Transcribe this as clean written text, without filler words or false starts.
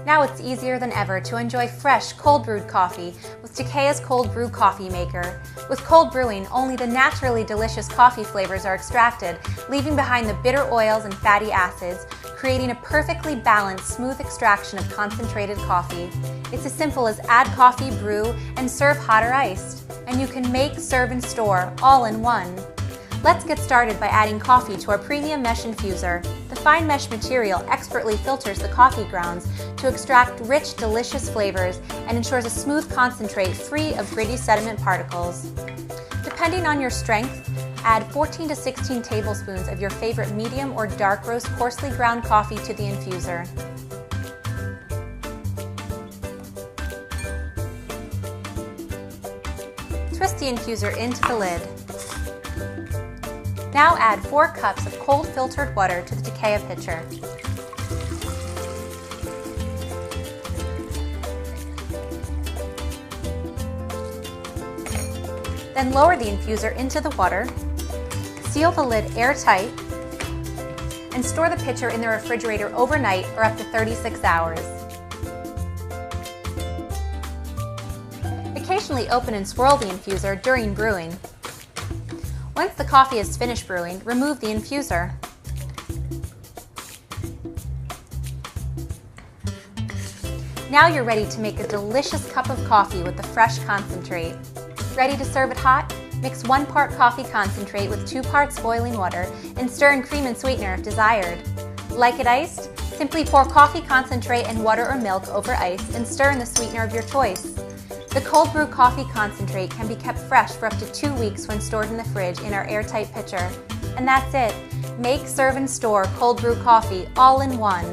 Now it's easier than ever to enjoy fresh, cold brewed coffee with Takeya's cold brew coffee maker. With cold brewing, only the naturally delicious coffee flavors are extracted, leaving behind the bitter oils and fatty acids, creating a perfectly balanced, smooth extraction of concentrated coffee. It's as simple as add coffee, brew, and serve hot or iced. And you can make, serve, and store all in one. Let's get started by adding coffee to our premium mesh infuser. The fine mesh material expertly filters the coffee grounds to extract rich, delicious flavors and ensures a smooth concentrate free of gritty sediment particles. Depending on your strength, add 14 to 16 tablespoons of your favorite medium or dark roast coarsely ground coffee to the infuser. Twist the infuser into the lid. Now add 4 cups of cold filtered water to the Takeya pitcher. Then lower the infuser into the water, seal the lid airtight, and store the pitcher in the refrigerator overnight or up to 36 hours. Occasionally open and swirl the infuser during brewing. Once the coffee is finished brewing, remove the infuser. Now you're ready to make a delicious cup of coffee with the fresh concentrate. Ready to serve it hot? Mix 1 part coffee concentrate with 2 parts boiling water and stir in cream and sweetener if desired. Like it iced? Simply pour coffee concentrate and water or milk over ice and stir in the sweetener of your choice. The cold brew coffee concentrate can be kept fresh for up to 2 weeks when stored in the fridge in our airtight pitcher. And that's it. Make, serve, and store cold brew coffee all in one.